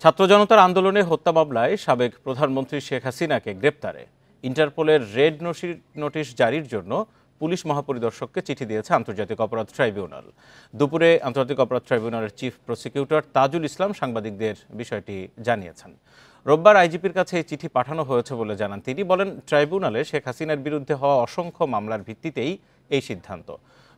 ছাত্র জনতার আন্দোলনে হত্যা মামলায় সাবেক প্রধানমন্ত্রী শেখ হাসিনাকে গ্রেপ্তারে ইন্টারপোলের রেড নোটিশ জারির জন্য পুলিশ মহাপরিদর্শককে চিঠি দিয়েছে আন্তর্জাতিক অপরাধ ট্রাইব্যুনাল। দুপুরে আন্তর্জাতিক অপরাধ ট্রাইব্যুনালের চিফ প্রসিকিউটর তাজুল ইসলাম সাংবাদিকদের বিষয়টি জানিয়েছেন। রোববার আইজিপির কাছে এই চিঠি পাঠানো হয়েছে বলে জানান তিনি। বলেন, ট্রাইব্যুনালে শেখ হাসিনার বিরুদ্ধে হওয়া অসংখ্য মামলার ভিত্তিতেই এই সিদ্ধান্ত।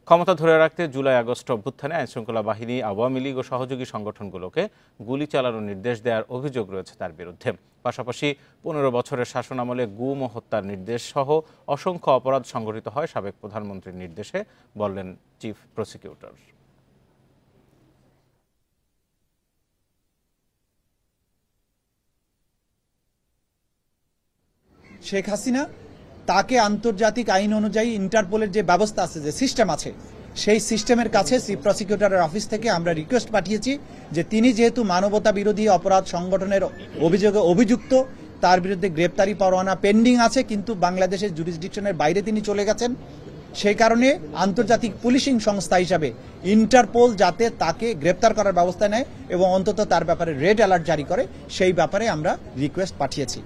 ক্ষমতা ধরে রাখতে জুলাই আগস্ট অভ্যুত্থানে আইনশৃঙ্খলা বাহিনী, আওয়ামী লীগ ও সহযোগী সংগঠনগুলোকে গুলি চালানোর নির্দেশ দেওয়ার অভিযোগ রয়েছে তার বিরুদ্ধে। পাশাপাশি 15 বছরের শাসনামলে গুম ও হত্যার নির্দেশ সহ অসংখ্য অপরাধ সংঘটিত হয় সাবেক প্রধানমন্ত্রীর নির্দেশে, বললেন চিফ প্রসিকিউটর। শেখ হাসিনা তাকে আন্তর্জাতিক আইন অনুযায়ী ইন্টারপোলের যে ব্যবস্থা আছে, যে সিস্টেম আছে, সেই সিস্টেমের কাছে চিফ প্রসিকিউটরের অফিস থেকে আমরা রিকোয়েস্ট পাঠিয়েছি যে তিনি যেহেতু মানবতা বিরোধী অপরাধ সংগঠনের অভিযোগে অভিযুক্ত, তার বিরুদ্ধে গ্রেপ্তারি পরোয়ানা পেন্ডিং আছে, কিন্তু বাংলাদেশের জুরিসডিকশনের বাইরে তিনি চলে গেছেন। সেই কারণে আন্তর্জাতিক পুলিশিং সংস্থা হিসাবে ইন্টারপোল যাতে তাকে গ্রেপ্তার করার ব্যবস্থা নেয় এবং অন্তত তার ব্যাপারে রেড অ্যালার্ট জারি করে, সেই ব্যাপারে আমরা রিকোয়েস্ট পাঠিয়েছি।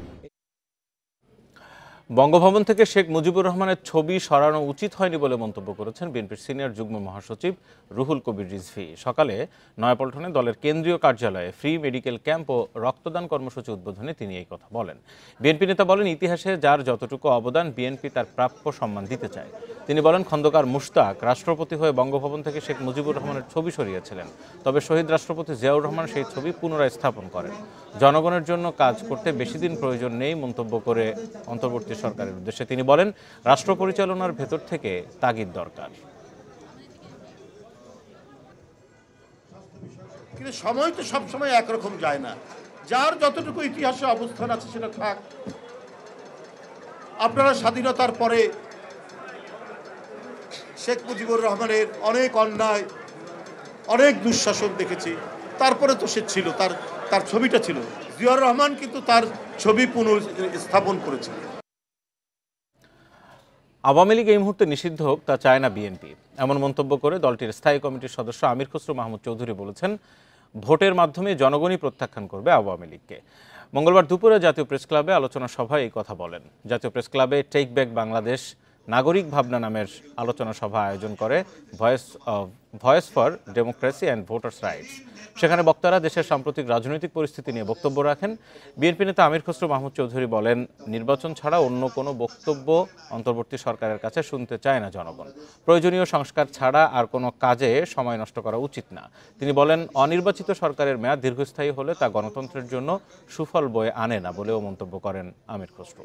বঙ্গভবন থেকে শেখ মুজিবুর রহমানের ছবি সরানো উচিত হয়নি বলে মন্তব্য করেছেন বিএনপির সিনিয়র যুগ্ম মহাসচিব রুহুল কবির রিজভী। সকালে নয়াপল্টনে দলের কেন্দ্রীয় কার্যালয়ে ফ্রি মেডিকেল ক্যাম্প ও রক্তদান কর্মসূচি উদ্বোধনে তিনি এই কথা বলেন। বিএনপি নেতা বলেন, ইতিহাসে যার যতটুকু অবদান বিএনপি তার প্রাপ্য সম্মান দিতে চায়। তিনি বলেন, খন্দকার মুশতাক রাষ্ট্রপতি হয়ে বঙ্গভবন থেকে শেখ মুজিবুর রহমানের ছবি সরিয়েছিলেন, তবে শহীদ রাষ্ট্রপতি জিয়াউর রহমান সেই ছবি পুনরায় স্থাপন করেন। জনগণের জন্য কাজ করতে বেশি দিন প্রয়োজন নেই মন্তব্য করে অন্তর্বর্তী সরকারের উদ্দেশ্যে তিনি বলেন, রাষ্ট্র পরিচালনার ভেতর থেকে তাগিদ দরকার। কিন্তু সময় তো সবসময় একরকম যায় না, যার যতটুকু ইতিহাসে অবস্থান আছে সেটা থাক। আপনারা স্বাধীনতার পরে শেখ মুজিবুর রহমানের অনেক অন্যায়, অনেক দুঃশাসন দেখেছি, তারপরে তো সে ছিল, তার ছবিটা ছিল। জিয়াউর রহমান কিন্তু তার ছবি পুনঃস্থাপন করেছিল। আওয়ামী লীগ এই মুহূর্তে নিষিদ্ধ হোক তা চায় না বিএনপি, এমন মন্তব্য করে দলটির স্থায়ী কমিটির সদস্য আমির খসরু মাহমুদ চৌধুরী বলেছেন, ভোটের মাধ্যমে জনগণই প্রত্যাখ্যান করবে আওয়ামী লীগকে। মঙ্গলবার দুপুরে জাতীয় প্রেস ক্লাবে আলোচনা সভায় এই কথা বলেন। জাতীয় প্রেস ক্লাবে টেক ব্যাক বাংলাদেশ নাগরিক ভাবনা নামের আলোচনা সভা আয়োজন করে voice for democracy and voters rights. সেখানে বক্তারা দেশের সাম্প্রতিক রাজনৈতিক পরিস্থিতি নিয়ে বক্তব্য রাখেন। বিএনপি নেতা আমির খসরু মাহমুদ চৌধুরী বলেন, নির্বাচন ছাড়া অন্য কোনো বক্তব্য অন্তর্বর্তী সরকারের কাছে শুনতে চায় না জনগণ। প্রয়োজনীয় সংস্কার ছাড়া আর কোনো কাজে সময় নষ্ট করা উচিত না। তিনি বলেন, অনির্বাচিত সরকারের মেয়াদ দীর্ঘস্থায়ী হলে তা গণতন্ত্রের জন্য সুফল বয়ে আনে না বলেও মন্তব্য করেন আমির খসরু।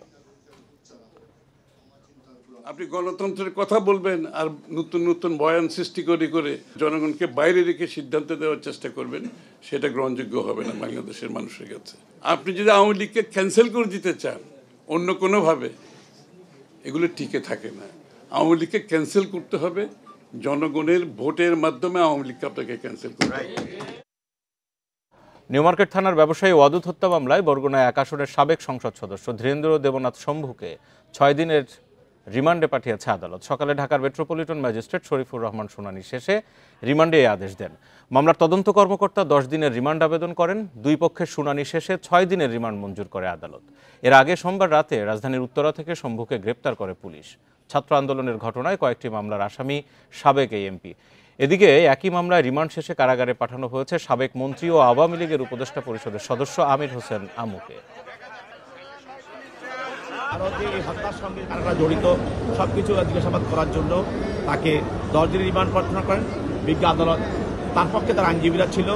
আপনি গণতন্ত্রের কথা বলবেন আর নতুন নতুন বয়ান সৃষ্টি করে জনগণকে বাইরে রেখে সিদ্ধান্ত দেওয়ার চেষ্টা করবেন, সেটা গ্রহণযোগ্য হবে না বাংলাদেশের মানুষের কাছে। আপনি যদি আওয়ামী লীগকে ক্যান্সেল করে দিতে চান অন্য কোনোভাবে, এগুলো টিকে থাকে না। আওয়ামী লীগকে ক্যান্সেল করতে হবে, জনগণের ভোটের মাধ্যমে আওয়ামী লীগকে আপনাকে ক্যান্সেল করতে হবে। নিউমার্কেট থানার ব্যবসায়ী ওয়াদুদ হত্যা মামলায় বরগুনায় 1 আসনের সাবেক সংসদ সদস্য ধীরেন্দ্র দেবনাথ শম্ভুকে 6 দিনের রিমান্ডে পাঠিয়েছে আদালত। সকালে ঢাকার মেট্রোপলিটন ম্যাজিস্ট্রেট শরীফুর রহমান শুনানি শেষে রিমান্ডে এই আদেশ দেন। মামলার তদন্ত কর্মকর্তা 10 দিনের রিমান্ড আবেদন করেন। দুই পক্ষের শুনানি শেষে 6 দিনের রিমান্ড মঞ্জুর করে আদালত। এর আগে সোমবার রাতে রাজধানীর উত্তরা থেকে শম্ভুকে গ্রেপ্তার করে পুলিশ। ছাত্র আন্দোলনের ঘটনায় কয়েকটি মামলার আসামি সাবেক এই এমপি। এদিকে একই মামলায় রিমান্ড শেষে কারাগারে পাঠানো হয়েছে সাবেক মন্ত্রী ও আওয়ামী লীগের উপদেষ্টা পরিষদের সদস্য আমির হোসেন আমুকে। এই হত্যার সঙ্গে কারা জড়িত সবকিছু জিজ্ঞাসাবাদ করার জন্য তাকে 10 দিনের রিমান্ড প্রার্থনা করেন বিজ্ঞ আদালত। তার পক্ষে তার আইনজীবীরা ছিল,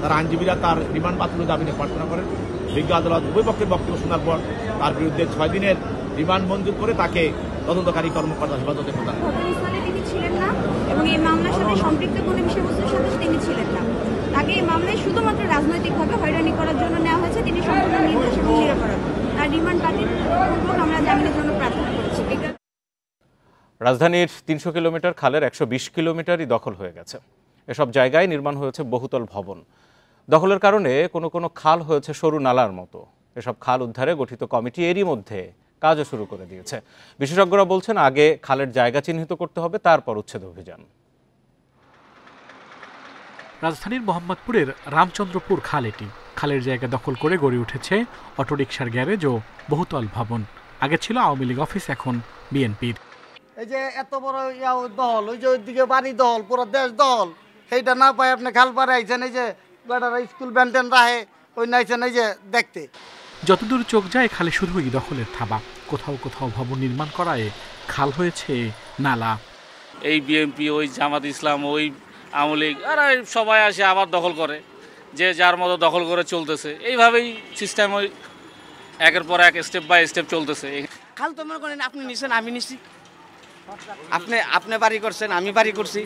তার আইনজীবীরা তার রিমান্ড বাতিলের দাবিতে প্রার্থনা করেন। বিজ্ঞ আদালত উভয় পক্ষের বক্তব্য শোনার পর তার বিরুদ্ধে 6 দিনের রিমান্ড মঞ্জুর করে তাকে তদন্তকারী কর্মকর্তা হেফাজতে প্রদান করেন। তিনি ছিলেন না এবং এই মামলার সাথে সম্পৃক্ত কোনো বিষয়বস্তুর সাথে তিনি ছিলেন না। তাকে এই মামলায় শুধুমাত্র রাজনৈতিকভাবে হয়রানি করার জন্য নেওয়া হয়েছে। তিনি সম্পূর্ণ নির্দোষ এবং নিরপরাধ। তার রিমান্ড বাতিলপূর্বক আমরা জামিনের জন্য প্রার্থনা করেছি। রাজধানীর 300 কিলোমিটার খালের 120 কিলোমিটারই দখল হয়ে গেছে। এসব জায়গায় নির্মাণ হয়েছে বহুতল ভবন। দখলের কারণে কোনো খাল হয়েছে সরু নালার মতো। এসব খাল উদ্ধারে গঠিত কমিটি এরই মধ্যে কাজও শুরু করে দিয়েছে। বিশেষজ্ঞরা বলছেন, আগে খালের জায়গা চিহ্নিত করতে হবে, তারপর উচ্ছেদ অভিযান। রাজধানীর মোহাম্মদপুরের রামচন্দ্রপুর খাল এটি। খালের জায়গা দখল করে গড়ে উঠেছে অটোরিকশার গ্যারেজ ও বহুতল ভবন। আগে ছিল আওয়ামী লীগ অফিস, এখন বিএনপির। এই যে এত বড় দল, ওই যে ওইদিকে বাড়ি দল, পুরো দেশ দল, সেইটা না পাই আপনি খাল পারে আইছেন। এই যে বেটারা স্কুল ব্যান্টেন রাহে ওই নাইছেন এই যে দেখতে। যতদূর চোখ যায় খালে শুধুই দখলের থাবা। কোথাও কোথাও ভবন নির্মাণ করায় খাল হয়েছে নালা। এই বিএনপি, ওই জামাত ইসলাম, ওই আওয়ামী লীগ আর সবাই আসে আবার দখল করে, যে যার মতো দখল করে চলতেছে। এইভাবেই সিস্টেম ওই একের পর এক স্টেপ বাই স্টেপ চলতেছে। খাল তো মনে করেন আপনি নিছেন, আমি নিছি, আপনি বাড়ি করছেন, আমি বাড়ি করছি,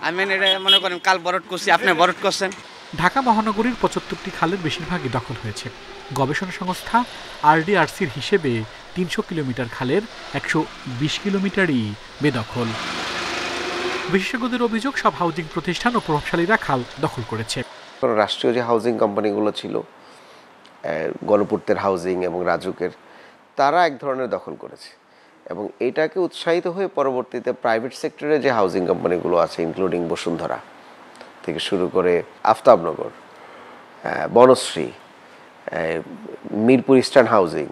আমি এটা মনে করেন কাল বরট করছি, আপনি বরট করছেন। ঢাকা মহানগরীর ৭৫টি খালের বেশিরভাগই দখল হয়েছে। গবেষণা সংস্থা RDRCর হিসেবে ৩০০ কিলোমিটার খালের ১২০ কিলোমিটারই বেদখল। বিশেষজ্ঞদের অভিযোগ, সব হাউজিং প্রতিষ্ঠান ও প্রভাবশালীরা খাল দখল করেছে। রাষ্ট্রীয় যে হাউজিং কোম্পানিগুলো ছিল, গণপূর্তের হাউজিং এবং রাজুকের, তারা এক ধরনের দখল করেছে এবং এটাকে উৎসাহিত হয়ে পরবর্তীতে প্রাইভেট সেক্টরে যে হাউজিং কোম্পানিগুলো আছে, ইনক্লুডিং বসুন্ধরা থেকে শুরু করে আফতাবনগর, বনশ্রী, মিরপুর ইস্টার্ন হাউজিং,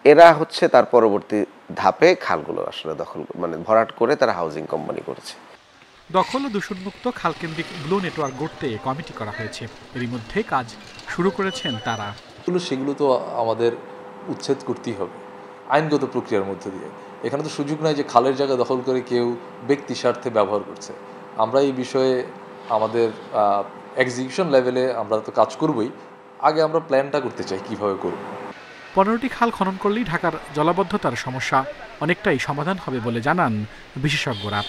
এরা হচ্ছে তার পরবর্তী ধাপে খালগুলো আসলে দখল ভরাট করে তারা হাউজিং কোম্পানি করেছে। দখল ও দূষণমুক্ত খালকেন্দ্রিক ব্লু নেটওয়ার্ক গড়তে কমিটি করা হয়েছে। এরই মধ্যে কাজ শুরু করেছেন তারা। সেগুলো তো আমাদের উচ্ছেদ করতেই হবে আইনগত প্রক্রিয়ার মধ্যে দিয়ে। এখানে তো সুযোগ নাই যে খালের জায়গা দখল করে কেউ ব্যক্তি স্বার্থে ব্যবহার করছে। আমরা এই বিষয়ে আমাদের এক্সিকিউশন লেভেলে আমরা তো কাজ করবই, আগে আমরা প্ল্যানটা করতে চাই কিভাবে করব। ১৫টি খাল খনন করলেই ঢাকার জলাবদ্ধতার সমস্যা অনেকটাই সমাধান হবে বলে জানান বিশেষজ্ঞরা।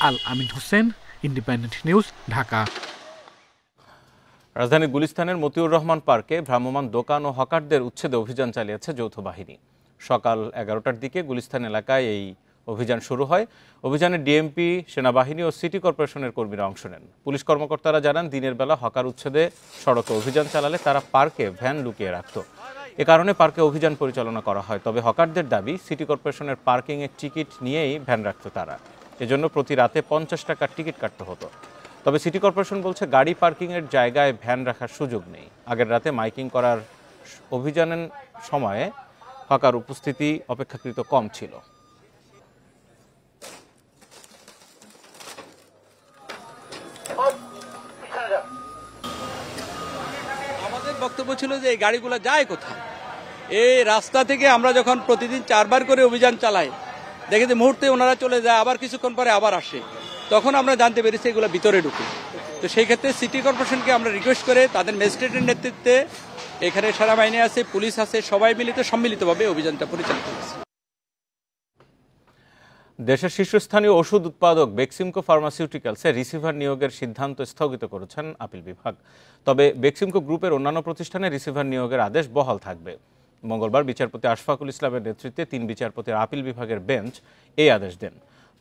আল আমিন হোসেন, ইন্ডিপেন্ডেন্ট নিউজ, ঢাকা। রাজধানীর গুলিস্তানের মতিউর রহমান পার্কে ভ্রাম্যমাণ দোকান ও হকারদের উচ্ছেদে অভিযান চালিয়েছে যৌথ বাহিনী। সকাল 11টার দিকে গুলিস্তান এলাকায় এই অভিযান শুরু হয়। অভিযানে ডিএমপি, সেনাবাহিনী ও সিটি কর্পোরেশনের কর্মীরা অংশ নেন। পুলিশ কর্মকর্তারা জানান, দিনের বেলা হকার উচ্ছেদে সড়কে অভিযান চালালে তারা পার্কে ভ্যান লুকিয়ে রাখত। এ কারণে পার্কে অভিযান পরিচালনা করা হয়। তবে হকারদের দাবি, সিটি কর্পোরেশনের পার্কিংয়ের টিকিট নিয়েই ভ্যান রাখত তারা। এজন্য প্রতি রাতে ৫০ টাকার টিকিট কাটতে হতো। তবে সিটি কর্পোরেশন বলছে, গাড়ি পার্কিংয়ের জায়গায় ভ্যান রাখার সুযোগ নেই। আগের রাতে মাইকিং করার অভিযানের সময়ে হকার উপস্থিতি অপেক্ষাকৃত কম ছিল। আমাদের বক্তব্য ছিল যে এই গাড়িগুলো যায় কোথায়। এই রাস্তা থেকে আমরা যখন প্রতিদিন 4 বার করে অভিযান চালাই, দেখে যে মুহূর্তে ওনারা চলে যায়, আবার কিছুক্ষণ পরে আবার আসে, তখন আমরা জানতে পেরেছি এগুলো ভিতরে ঢুকে। তো সেই ক্ষেত্রে সিটি কর্পোরেশনকে আমরা রিকোয়েস্ট করে তাদের ম্যাজিস্ট্রেটের নেতৃত্বে, এখানে সেনাবাহিনী আছে, পুলিশ আছে, সবাই সম্মিলিতভাবে অভিযানটা পরিচালিত হয়েছে। দেশের শীর্ষস্থানীয় ওষুধ উৎপাদক বেক্সিমকো ফার্মাসিউটিক্যালসে রিসিভার নিয়োগের সিদ্ধান্ত স্থগিত করেছেন আপিল বিভাগ। তবে বেক্সিমকো গ্রুপের অন্যান্য প্রতিষ্ঠানে রিসিভার নিয়োগের আদেশ বহাল থাকবে। মঙ্গলবার বিচারপতি আশফাকুল ইসলামের নেতৃত্বে 3 বিচারপতির আপিল বিভাগের বেঞ্চ এই আদেশ দেন।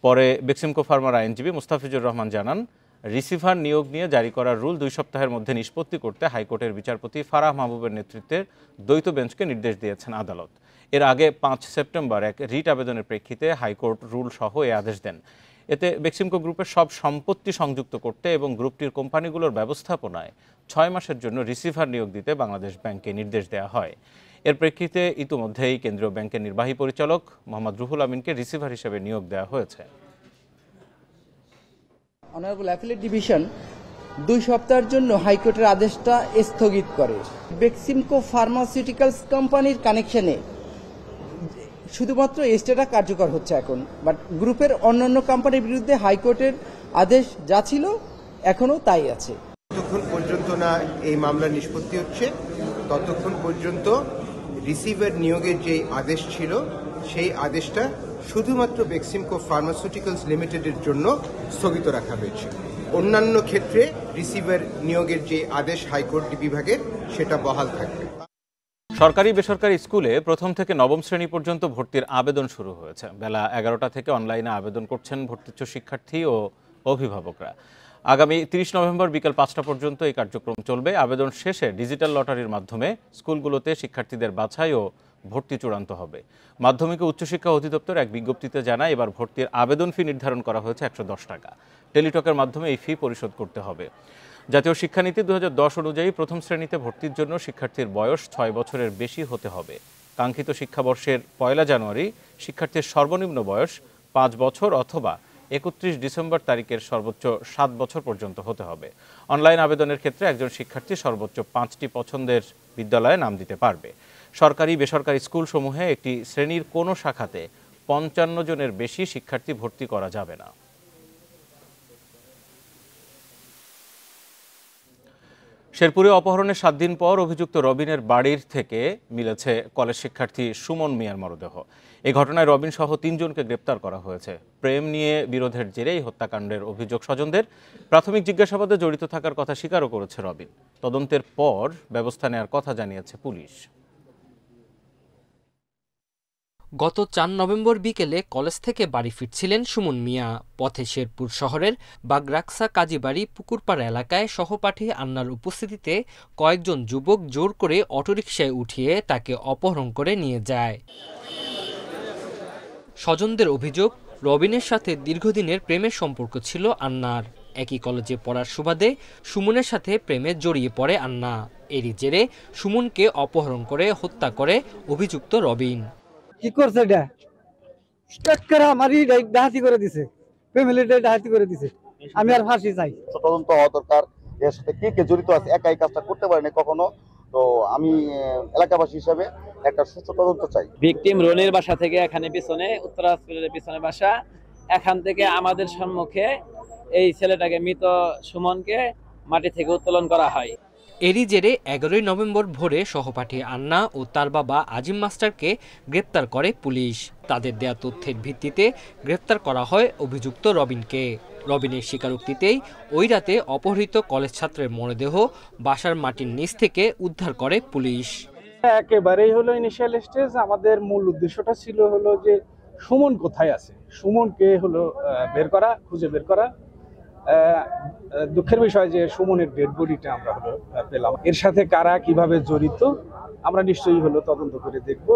পরে বেক্সিমকো ফার্মার আইনজীবী মুস্তাফিজুর রহমান জানান, রিসিভার নিয়োগ নিয়ে জারি করার রুল 2 সপ্তাহের মধ্যে নিষ্পত্তি করতে হাইকোর্টের বিচারপতি ফারাহ মাহবুবের নেতৃত্বের দ্বৈত বেঞ্চকে নির্দেশ দিয়েছেন আদালত। এর আগে 5 সেপ্টেম্বর এক রিট আবেদনের প্রেক্ষিতে হাইকোর্ট রুল সহ এই আদেশ দেন। এতে বেক্সিমকো গ্রুপের সব সম্পত্তি সংযুক্ত করতে এবং গ্রুপটির কোম্পানিগুলোর ব্যবস্থাপনায় 6 মাসের জন্য রিসিভার নিয়োগ দিতে বাংলাদেশ ব্যাংককে নির্দেশ দেওয়া হয়। এর প্রেক্ষিতে ইতিমধ্যেই কেন্দ্রীয় ব্যাংকের নির্বাহী পরিচালক মোহাম্মদ রুহুল আমিনকে রিসিভার হিসেবে নিয়োগ দেওয়া হয়েছে। অনারেবল অ্যাপিলেট ডিভিশন 2 সপ্তাহের জন্য হাইকোর্টের আদেশটা স্থগিত করে। বেক্সিমকো ফার্মাসিউটিক্যালস কোম্পানির কানেকশনে শুধুমাত্র স্টেটা কার্যকর হচ্ছে এখন, বাট গ্রুপের অন্যান্য কোম্পানির বিরুদ্ধে হাইকোর্টের আদেশ যা ছিল এখনো তাই আছে। যতক্ষণ পর্যন্ত না এই মামলার নিষ্পত্তি হচ্ছে, ততক্ষণ পর্যন্ত রিসিভার নিয়োগের যে আদেশ ছিল সেই আদেশটা শুধুমাত্র বেক্সিমকো ফার্মাসিউটিক্যালস লিমিটেডের জন্য স্থগিত রাখা হয়েছে। অন্যান্য ক্ষেত্রে রিসিভার নিয়োগের যে আদেশ হাইকোর্ট বিভাগের, সেটা বহাল থাকবে। সরকারি বেসরকারি স্কুলে প্রথম থেকে নবম শ্রেণী পর্যন্ত ভর্তির আবেদন শুরু হয়েছে। বেলা 11টা থেকে অনলাইনে আবেদন করছেন ভর্তিচ্ছ শিক্ষার্থী ও অভিভাবকরা। আগামী 30 নভেম্বর বিকেল 5টা পর্যন্ত এই কার্যক্রম চলবে। আবেদন শেষে ডিজিটাল লটারির মাধ্যমে স্কুলগুলোতে শিক্ষার্থীদের বাছাই ও ভর্তি চূড়ান্ত হবে। মাধ্যমিক ও উচ্চশিক্ষা অধিদপ্তর এক বিজ্ঞপ্তিতে জানায় এবার ভর্তির আবেদন ফি নির্ধারণ করা হয়েছে 110 টাকা। টেলিটকের মাধ্যমে এই ফি পরিশোধ করতে হবে। জাতীয় শিক্ষানীতি 2010 অনুযায়ী প্রথম শ্রেণীতে ভর্তির জন্য শিক্ষার্থীর বয়স 6 বছরের বেশি হতে হবে। কাঙ্ক্ষিত শিক্ষাবর্ষের 1 জানুয়ারি শিক্ষার্থীর সর্বনিম্ন বয়স 5 বছর অথবা 31 ডিসেম্বর তারিখের সর্বোচ্চ 7 বছর পর্যন্ত হতে হবে। অনলাইন আবেদনের ক্ষেত্রে একজন শিক্ষার্থী সর্বোচ্চ 5টি পছন্দের বিদ্যালয়ে নাম দিতে পারবে। সরকারি বেসরকারি স্কুলসমূহে একটি শ্রেণীর কোনো শাখাতে 55 জনের বেশি শিক্ষার্থী ভর্তি করা যাবে না। শেরপুরে অপহরণের 7 দিন পর অভিযুক্ত রবিনের বাড়ির থেকে মিলেছে কলেজ শিক্ষার্থী সুমন মিয়ার মরদেহ। এই ঘটনায় রবিন সহ 3 জনকে গ্রেপ্তার করা হয়েছে। প্রেম নিয়ে বিরোধের জেরেই হত্যাকাণ্ডের অভিযোগ স্বজনদের। প্রাথমিক জিজ্ঞাসাবাদে জড়িত থাকার কথা স্বীকারও করেছে রবিন। তদন্তের পর ব্যবস্থা নেওয়ার কথা জানিয়েছে পুলিশ। গত 4 নভেম্বর বিকেলে কলেজ থেকে বাড়ি ফিরছিলেন সুমন মিয়া। পথে শেরপুর শহরের বাগরাকসা কাজীবাড়ি পুকুরপাড়া এলাকায় সহপাঠী আন্নার উপস্থিতিতে কয়েকজন যুবক জোর করে অটোরিকশায় উঠিয়ে তাকে অপহরণ করে নিয়ে যায়। স্বজনদের অভিযোগ, রবিনের সাথে দীর্ঘদিনের প্রেমের সম্পর্ক ছিল আন্নার। একই কলেজে পড়ার সুবাদে সুমনের সাথে প্রেমে জড়িয়ে পড়ে আন্না। এরই জেরে সুমনকে অপহরণ করে হত্যা করে অভিযুক্ত রবিন। কি করছে এটা স্ট্রাকচার আমারই ডাহাতি করে দিছে, ফ্যামিলিটা ডাহাতি করে দিছে। আমি আর ফাঁসি চাই। তদন্ত হওয়া দরকার, এর সাথে কে কে জড়িত আছে, একাই কাজটা করতে পারেনি কখনো। তো আমি এলাকাবাসী হিসেবে একটা সুস্থ তদন্ত চাই। ভিকটিম রনির বাসা থেকে এখানে পিছনে উত্তরা হসপিটালের পিছনে বাসা, এখান থেকে আমাদের সম্মুখে এই ছেলেটাকে মৃত সুমনকে মাটি থেকে উত্তোলন করা হয়। এরই জেরে 11 নভেম্বর ভোরে সহপাঠী আন্না ও তার বাবা আজিম মাস্টারকে গ্রেপ্তার করে পুলিশ। তাদের দেয়া তথ্যের ভিত্তিতে গ্রেপ্তার করা হয় অভিযুক্ত রবিনকে। রবিনের স্বীকারোক্তিতেই ওই রাতে অপহৃত কলেজ ছাত্রের মরদেহ বাসার মাটির নিচ থেকে উদ্ধার করে পুলিশ। একেবারেই হলো ইনিশিয়াল স্টেজ। আমাদের মূল উদ্দেশ্যটা ছিল হলো যে সুমন কোথায় আছে, সুমনকে হলো বের করা, খুঁজে বের করা। দুঃখের বিষয় যে সুমনের ডেড বডিটা আমরা হলো পেলাম। এর সাথে কারা কিভাবে জড়িত আমরা নিশ্চয়ই হলো তদন্ত করে দেখব।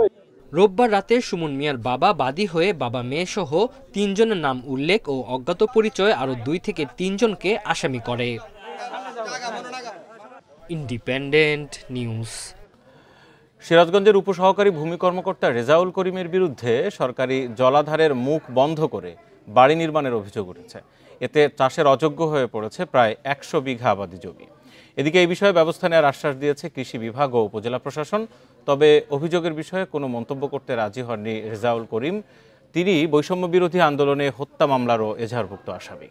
রোববার রাতে সুমন মিয়ার বাবা বাদী হয়ে বাবা মেয়ে সহ 3 জনের নাম উল্লেখ ও অজ্ঞাত পরিচয় আরো 2 থেকে 3 জনকে আসামি করে। Independent news. সিরাজগঞ্জের উপসহকারী ভূমি কর্মকর্তা রেজাউল করিমের বিরুদ্ধে সরকারি জলাধারের মুখ বন্ধ করে বাড়ি নির্মাণের অভিযোগ উঠেছে। এতে চাষের অযোগ্য হয়ে পড়েছে প্রায় 100 বিঘা আবাদি জমি। এদিকে এই বিষয়ে ব্যবস্থা নেওয়ার আশ্বাস দিয়েছে কৃষি বিভাগ ও উপজেলা প্রশাসন। তবে অভিযোগের বিষয়ে কোনো মন্তব্য করতে রাজি হননি রেজাউল করিম। তিনি বৈষম্য বিরোধী আন্দোলনে হত্যা মামলারও এজাহারভুক্ত আসামি।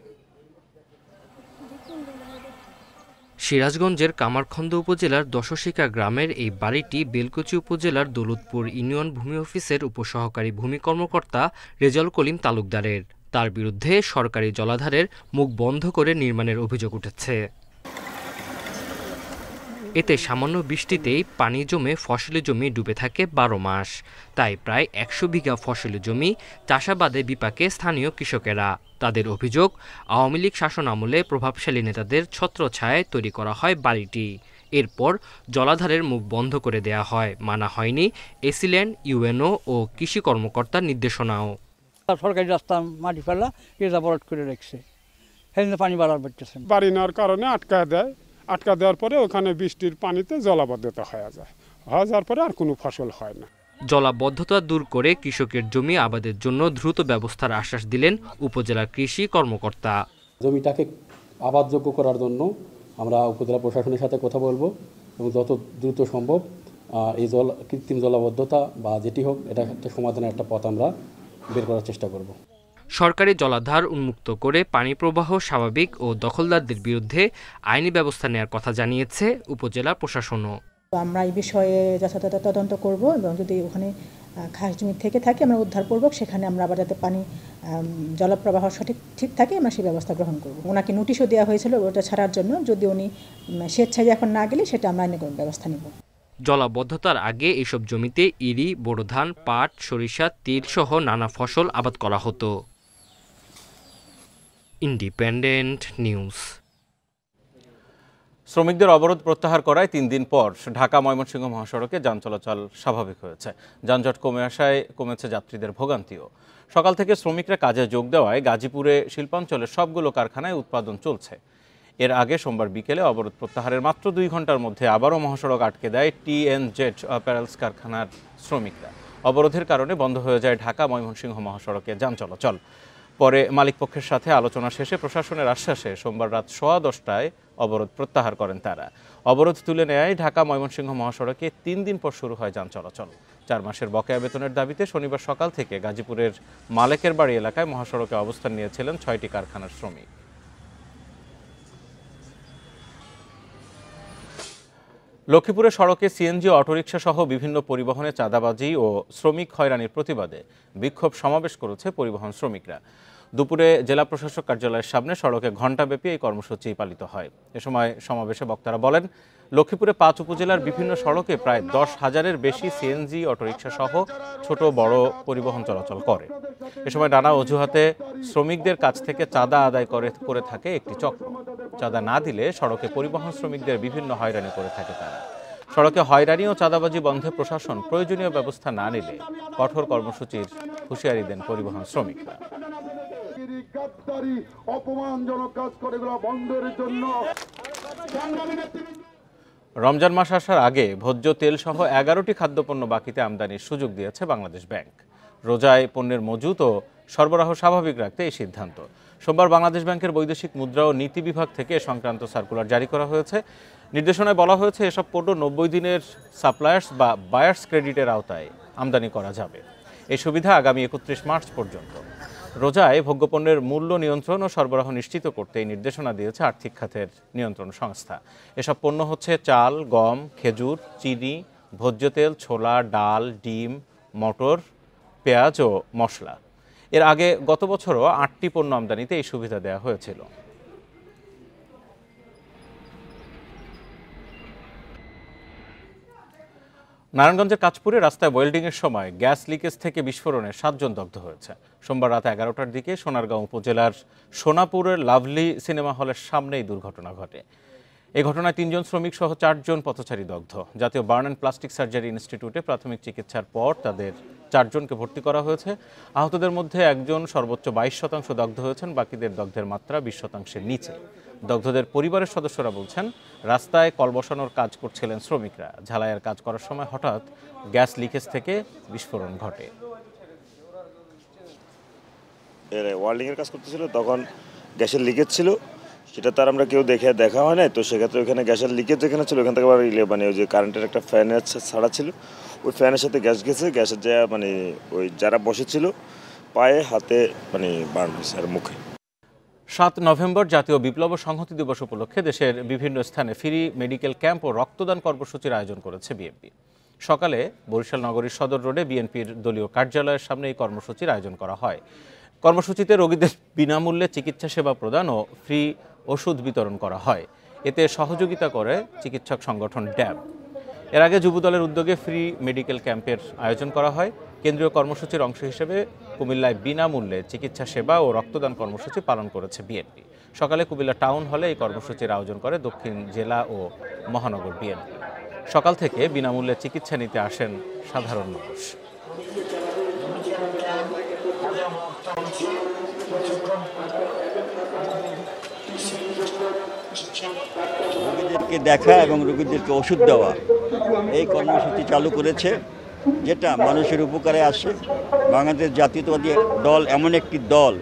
সিরাজগঞ্জের কামারখন্দ উপজেলার দশশিকা গ্রামের এই বাড়িটি বেলকুচি উপজেলার দৌলতপুর ইউনিয়ন ভূমি অফিসের উপসহকারী ভূমি কর্মকর্তা রেজাউল করিম তালুকদারের। তার বিরুদ্ধে সরকারি জলাধারের মুখ বন্ধ করে নির্মাণের অভিযোগ উঠেছে। এতে সামান্য বৃষ্টিতেই পানি জমে ফসলি জমি ডুবে থাকে 12 মাস। তাই প্রায় 100 বিঘা ফসলি জমি চাষাবাদে বিপাকে স্থানীয় কৃষকেরা। তাদের অভিযোগ, আওয়ামী লীগ শাসন আমলে প্রভাবশালী নেতাদের ছত্রছায়ায় তৈরি করা হয় বাড়িটি। এরপর জলাধারের মুখ বন্ধ করে দেয়া হয়, মানা হয়নি এসিল্যান্ড, ইউএনও ও কৃষি কর্মকর্তার নির্দেশনাও। সরকারি রাস্তা মাটি ফেলা এটা বরাদ করে রাখছে, সেদিন পানি বাড়ার পড়তেছে। বাড়ি নেওয়ার কারণে আটকা দেওয়ার পরে ওখানে বৃষ্টির পানিতে জলাবদ্ধতা হয়ে যাওয়ার পরে আর কোনো ফসল হয় না। জলাবদ্ধতা দূর করে কৃষকের জমি আবাদের জন্য দ্রুত ব্যবস্থার আশ্বাস দিলেন উপজেলা কৃষি কর্মকর্তা। জমিটাকে আবাদযোগ্য করার জন্য আমরা উপজেলা প্রশাসনের সাথে কথা বলবো এবং যত দ্রুত সম্ভব এই কৃত্রিম জলাবদ্ধতা বা যেটি হোক এটা একটা সমাধানের একটা পথ আমরা বের করার চেষ্টা করব। সরকারি জলাধার উন্মুক্ত করে পানি প্রবাহ স্বাভাবিক ও দখলদারদের বিরুদ্ধে আইনি ব্যবস্থা নেওয়ার কথা জানিয়েছে উপজেলা প্রশাসনও। আমরা এই বিষয়ে যথাযথ তদন্ত করব এবং যদি ওখানে খাস জমি থেকে থাকে আমরা উদ্ধারপূর্বক সেখানে আমরা আবার যাতে পানি জলপ্রবাহ ঠিক থাকে আমরা সেই ব্যবস্থা গ্রহণ করব। ওনাকে নোটিশও দেওয়া হয়েছিল ওটা ছাড়ার জন্য, যদি উনি স্বেচ্ছায় এখন না গেলে সেটা আমরা আইনি ব্যবস্থা নেব। জলাবদ্ধতার আগে এসব জমিতে ইরি, বোরো ধান, পাট, সরিষা, তিল সহ নানা ফসল আবাদ করা হতো। Independent news. শ্রমিকদের অবরোধ প্রত্যাহার করায় 3 দিন পর ঢাকা ময়মনসিংহ মহাসড়কে যান চলাচল স্বাভাবিক হয়েছে। যানজট কমে আসায় কমেছে যাত্রীদের ভোগান্তিও। সকাল থেকে শ্রমিকরা কাজে যোগ দেওয়ায় গাজীপুরে শিল্পাঞ্চলের সবগুলো কারখানায় উৎপাদন চলছে। এর আগে সোমবার বিকেলে অবরোধ প্রত্যাহারের মাত্র 2 ঘন্টার মধ্যে আবারও মহাসড়ক আটকে দেয় টি&জেড অ্যাপারেলস কারখানার শ্রমিকরা। অবরোধের কারণে বন্ধ হয়ে যায় ঢাকা ময়মনসিংহ মহাসড়কে যান চলাচল। পরে মালিকপক্ষের সাথে আলোচনা শেষে প্রশাসনের আশ্বাসে সোমবার রাত 10:15টায় অবরোধ প্রত্যাহার করেন তারা। অবরোধ তুলে নেয় ঢাকা ময়মনসিংহ মহাসড়কে 3 দিন পর শুরু হয় যান চলাচল। 4 মাসের বকেয়া বেতনের দাবিতে শনিবার সকাল থেকে গাজীপুরের মালেকের বাড়ি এলাকায় মহাসড়কে অবস্থান নিয়েছিলেন 6টি কারখানার শ্রমিক। লক্ষ্মীপুরে সড়কে সিএনজি অটোরিকশা সহ বিভিন্ন পরিবহনে চাঁদাবাজি ও শ্রমিক হয়রানির প্রতিবাদে বিক্ষোভ সমাবেশ করেছে পরিবহন শ্রমিকরা। দুপুরে জেলা প্রশাসক কার্যালয়ের সামনে সড়কে ঘণ্টাব্যাপী এই কর্মসূচি পালিত হয়। এ সময় সমাবেশে বক্তারা বলেন, লক্ষ্মীপুরে 5 উপজেলার বিভিন্ন সড়কে প্রায় 10,000-এর বেশি সিএনজি অটোরিকশা সহ ছোট বড় পরিবহন চলাচল করে। এ সময় নানা অজুহাতে শ্রমিকদের কাছ থেকে চাঁদা আদায় করে থাকে একটি চক্র। চাঁদা না দিলে সড়কে পরিবহন শ্রমিকদের বিভিন্ন হয়রানি করে থাকে তারা। সড়কে হয়রানি ও চাঁদাবাজি বন্ধে প্রশাসন প্রয়োজনীয় ব্যবস্থা না নিলে কঠোর কর্মসূচির হুঁশিয়ারি দেন পরিবহন শ্রমিকরা। রমজান মাস আসার আগে ভোজ্য তেল সহ 11টি খাদ্যপণ্য বাকিতে আমদানির সুযোগ দিয়েছে বাংলাদেশ ব্যাংক। রোজায় পণ্যের মজুত ও সরবরাহ স্বাভাবিক রাখতে এই সিদ্ধান্ত। সোমবার বাংলাদেশ ব্যাংকের বৈদেশিক মুদ্রা ও নীতি বিভাগ থেকে সংক্রান্ত সার্কুলার জারি করা হয়েছে। নির্দেশনায় বলা হয়েছে, এসব পণ্য 90 দিনের সাপ্লায়ার্স বা বায়ার্স ক্রেডিটের আওতায় আমদানি করা যাবে। এই সুবিধা আগামী 31 মার্চ পর্যন্ত। রোজায় ভোগ্যপণ্যের মূল্য নিয়ন্ত্রণ ও সরবরাহ নিশ্চিত করতে এই নির্দেশনা দিয়েছে আর্থিক খাতের নিয়ন্ত্রণ সংস্থা। এসব পণ্য হচ্ছে চাল, গম, খেজুর, চিনি, ভোজ্য তেল, ছোলা, ডাল, ডিম, মটর, পেঁয়াজ ও মশলা। এর আগে গত বছরও 8টি পণ্য আমদানিতে এই সুবিধা দেওয়া হয়েছিল। নারায়ণগঞ্জের কাঁচপুরে রাস্তায় ওয়েল্ডিংয়ের সময় গ্যাস লিকেজ থেকে বিস্ফোরণে 7 জন দগ্ধ হয়েছে। সোমবার রাত 11টার দিকে সোনারগাঁও উপজেলার সোনাপুরের লাভলি সিনেমা হলের সামনেই দুর্ঘটনা ঘটে। এই ঘটনায় 3 জন শ্রমিক সহ 4 জন পথচারী দগ্ধ। জাতীয় বার্ন অ্যান্ড প্লাস্টিক সার্জারি ইনস্টিটিউটে প্রাথমিক চিকিৎসার পর তাদের 4 জনকে ভর্তি করা হয়েছে। আহতদের মধ্যে একজন সর্বোচ্চ 22% দগ্ধ হয়েছেন, বাকিদের দগ্ধের মাত্রা 20%-এর নিচে। দগ্ধদের পরিবারের সদস্যরা বলছেন, রাস্তায় কল বসানোর কাজ করছিলেন শ্রমিকরা। ঝালাইয়ের কাজ করার সময় হঠাৎ গ্যাস লিকেজ থেকে বিস্ফোরণ ঘটে। ওয়েল্ডিংয়ের কাজ করতেছিল, তখন গ্যাসের লিকেজ ছিল, সেটা তার আমরা কেউ দেখা হয় না। তো সেক্ষেত্রে ওইখানে গ্যাসের লিকেজ যেখানে ছিল ওইখান থেকে আবার মানে ওই যে কারেন্টের একটা ফ্যানের ছাড়া ছিল, ওই ফ্যানের সাথে গ্যাস গেছে। গ্যাসের যা মানে ওই যারা বসেছিল পায়ে হাতে মানে বার্ন হয়েছে আর মুখে। 7 নভেম্বর জাতীয় বিপ্লব ও সংহতি দিবস উপলক্ষে দেশের বিভিন্ন স্থানে ফ্রি মেডিকেল ক্যাম্প ও রক্তদান কর্মসূচির আয়োজন করেছে বিএনপি। সকালে বরিশাল নগরীর সদর রোডে বিএনপির দলীয় কার্যালয়ের সামনে এই কর্মসূচির আয়োজন করা হয়। কর্মসূচিতে রোগীদের বিনামূল্যে চিকিৎসা সেবা প্রদান ও ফ্রি ওষুধ বিতরণ করা হয়। এতে সহযোগিতা করে চিকিৎসক সংগঠন ড্যাব। এর আগে যুবদলের উদ্যোগে ফ্রি মেডিকেল ক্যাম্পের আয়োজন করা হয়। কেন্দ্রীয় কর্মসূচির অংশ হিসেবে কুমিল্লায় বিনামূল্যে চিকিৎসা সেবা ও রক্তদান কর্মসূচি পালন করেছে বিএনপি। সকালে কুমিল্লা টাউন হলে এই কর্মসূচির আয়োজন করে দক্ষিণ জেলা ও মহানগর বিএনপি। সকাল থেকে বিনামূল্যে চিকিৎসা নিতে আসেন সাধারণ মানুষ। রোগীদেরকে দেখা এবং রোগীদেরকে ওষুধ দেওয়া এই কর্মসূচি চালু করেছে, যেটা মানুষের উপকারে আসে। বাংলাদেশ জাতীয়তাবাদী দল এমন একটি দল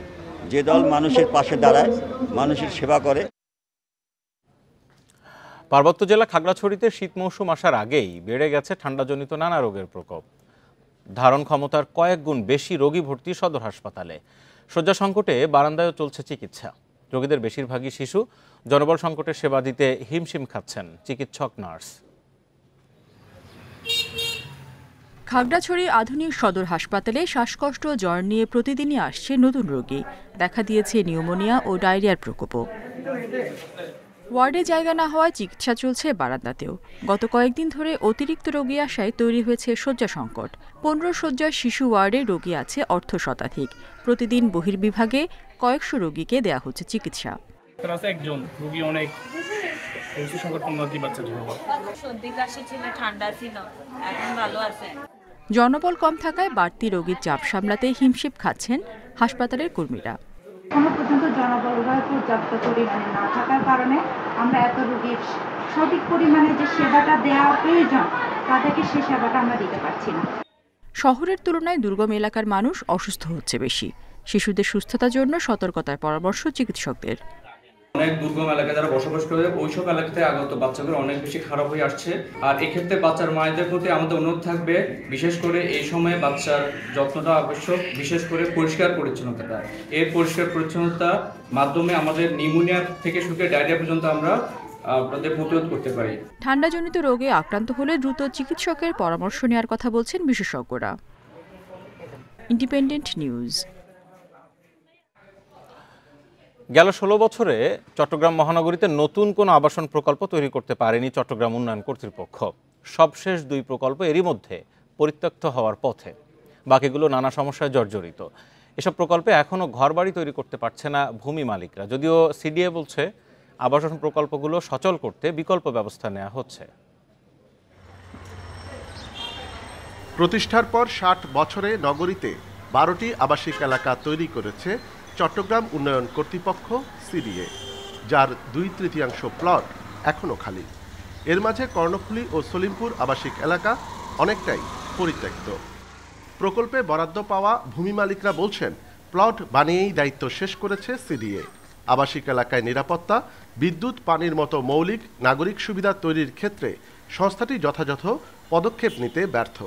যে দল মানুষের পাশে দাঁড়ায়, মানুষের সেবা করে। পার্বত্য জেলা খাগড়াছড়িতে শীত মৌসুম আসার আগেই বেড়ে গেছে ঠান্ডাজনিত নানা রোগের প্রকোপ। ধারণ ক্ষমতার কয়েক গুণ বেশি রোগী ভর্তি সদর হাসপাতালে। শয্যা সংকটে বারান্দায়ও চলছে চিকিৎসা। রোগীদের বেশিরভাগই শিশু। জনবল সংকটের সেবা দিতে হিমশিম খাচ্ছেন চিকিৎসক, নার্স। খাগড়াছড়ি আধুনিক সদর হাসপাতালে শ্বাসকষ্ট, জ্বর নিয়ে প্রতিদিনই আসছে নতুন রোগী। দেখা দিয়েছে নিউমোনিয়া ও ডায়রিয়ার প্রকোপও। ওয়ার্ডে জায়গা না হওয়ায় চিকিৎসা চলছে বারান্দাতেও। গত কয়েকদিন ধরে অতিরিক্ত রোগী আসায় তৈরি হয়েছে শয্যা সংকট। 15 শয্যার শিশু ওয়ার্ডে রোগী আছে অর্ধশতাধিক। প্রতিদিন বহির্বিভাগে কয়েকশো রোগীকে দেয়া হচ্ছে চিকিৎসা। একজন রোগী অনেক পরিস্থিতি সংকটপূর্ণ কি বাচ্চার জন্য? সর্দি কাশি ছিল, ঠান্ডা ছিল, এখন ভালো আছে। জনবল কম থাকায় বাড়তি রোগীর চাপ সামলাতে হিমশিম খাচ্ছেন হাসপাতালের কর্মীরা। এখনো পর্যন্ত জনবল পর্যাপ্ত পরিমাণে না থাকার কারণে আমরা এত রোগীর সঠিক পরিমাণে যে সেবাটা দেওয়া প্রয়োজন তাদেরকে সে সেবাটা আমরা দিতে পারছি না। শহরের তুলনায় দুর্গম এলাকার মানুষ অসুস্থ হচ্ছে বেশি। শিশুদের সুস্থতার জন্য সতর্কতার পরামর্শ চিকিৎসকদের। অনেক দুর্গম এলাকায় যারা বসবাস করে ওইসব এলাকাতে আগত বাচ্চাগুলো অনেক বেশি খারাপ হয়ে আসছে। আর এক্ষেত্রে বাচ্চার মায়েদের প্রতি আমাদের অনুরোধ থাকবে, বিশেষ করে এই সময়ে বাচ্চার যত্নটা আবশ্যক, বিশেষ করে পরিষ্কার পরিচ্ছন্নতাটা। এই পরিষ্কার পরিচ্ছন্নতার মাধ্যমে আমাদের নিউমোনিয়া থেকে শুরু করে ডায়রিয়া পর্যন্ত আমরা আপনাদের প্রতিরোধ করতে পারি। ঠান্ডাজনিত রোগে আক্রান্ত হলে দ্রুত চিকিৎসকের পরামর্শ নেওয়ার কথা বলছেন বিশেষজ্ঞরা। Independent news. গেল 16 বছরে চট্টগ্রাম মহানগরীতে নতুন কোনো আবাসন প্রকল্প তৈরি করতে পারেনি চট্টগ্রাম উন্নয়ন কর্তৃপক্ষ। সবশেষ 2 প্রকল্প এরই মধ্যে পরিত্যক্ত হওয়ার পথে, বাকিগুলো নানা সমস্যায় জর্জরিত। এসব প্রকল্পে এখনও ঘরবাড়ি তৈরি করতে পারছে না ভূমি মালিকরা। যদিও সিডিএ বলছে আবাসন প্রকল্পগুলো সচল করতে বিকল্প ব্যবস্থা নেওয়া হচ্ছে। প্রতিষ্ঠার পর 60 বছরে নগরীতে 12টি আবাসিক এলাকা তৈরি করেছে চট্টগ্রাম উন্নয়ন কর্তৃপক্ষ সিডিএ, যার 2/3 প্লট এখনও খালি। এর মাঝে কর্ণফুলী ও সলিমপুর আবাসিক এলাকা অনেকটাই পরিত্যক্ত। প্রকল্পে বরাদ্দ পাওয়া ভূমি মালিকরা বলছেন প্লট বানিয়েই দায়িত্ব শেষ করেছে সিডিএ। আবাসিক এলাকায় নিরাপত্তা, বিদ্যুৎ, পানির মতো মৌলিক নাগরিক সুবিধা তৈরির ক্ষেত্রে সংস্থাটি যথাযথ পদক্ষেপ নিতে ব্যর্থ।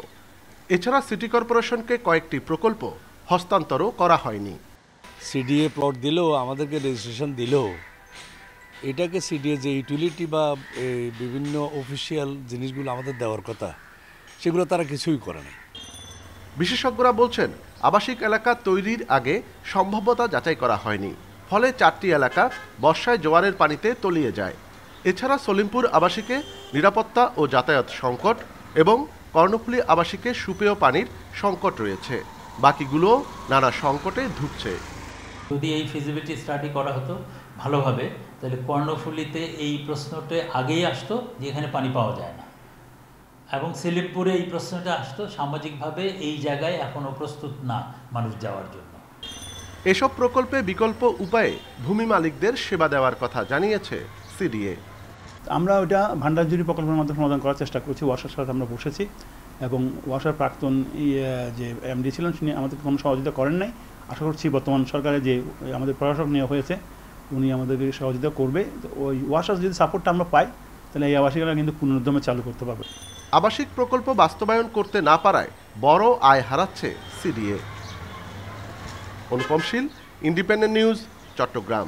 এছাড়া সিটি কর্পোরেশনকে কয়েকটি প্রকল্প হস্তান্তরও করা হয়নি। সিডিএ প্লট দিলেও আমাদেরকে রেজিস্ট্রেশন দিলেও এটাকে সিডিএ যে ইউটিলিটি বা বিভিন্ন অফিসিয়াল জিনিসগুলো আমাদের দেওয়ার কথা সেগুলো তারা কিছুই করে না। বিশেষজ্ঞরা বলছেন আবাসিক এলাকা তৈরির আগে সম্ভাব্যতা যাচাই করা হয়নি, ফলে 4টি এলাকা বর্ষায় জোয়ারের পানিতে তলিয়ে যায়। এছাড়া সলিমপুর আবাসিকে নিরাপত্তা ও যাতায়াত সংকট এবং কর্ণফুলী আবাসিকে সুপেয় পানির সংকট রয়েছে। বাকিগুলো নানা সংকটে ধুঁকছে। যদি এই ফিজিবিলিটি স্টাডি করা হতো ভালোভাবে, তাহলে কর্ণফুলীতে এই প্রশ্নটা আগেই আসতো যে এখানে পানি পাওয়া যায় না, এবং সলিমপুরে এই প্রশ্নটা আসতো সামাজিকভাবে এই জায়গায় এখনও প্রস্তুত না মানুষ যাওয়ার জন্য। এসব প্রকল্পে বিকল্প উপায়ে ভূমি মালিকদের সেবা দেওয়ার কথা জানিয়েছে সিডিএ। আমরা ওটা ভান্ডারজুরি প্রকল্পের মাধ্যমে সমাধান করার চেষ্টা করছি। ওয়াসার সাথে আমরা বসেছি এবং ওয়াসার প্রাক্তন যে এমডি ছিলেন তিনি আমাদের কোনো সহযোগিতা করেন নাই। আশা করছি বর্তমান সরকারে যে আমাদের প্রশাসক নেওয়া হয়েছে উনি আমাদেরকে সহযোগিতা করবে। ওই ওয়াসার যদি সাপোর্টটা আমরা পাই তাহলে এই আবাসিকরা কিন্তু পুনরুদ্যমে চালু করতে পারবে। আবাসিক প্রকল্প বাস্তবায়ন করতে না পারায় বড় আয় হারাচ্ছে সিডিএ। অনুপম শীল, ইন্ডিপেন্ডেন্ট নিউজ, চট্টগ্রাম।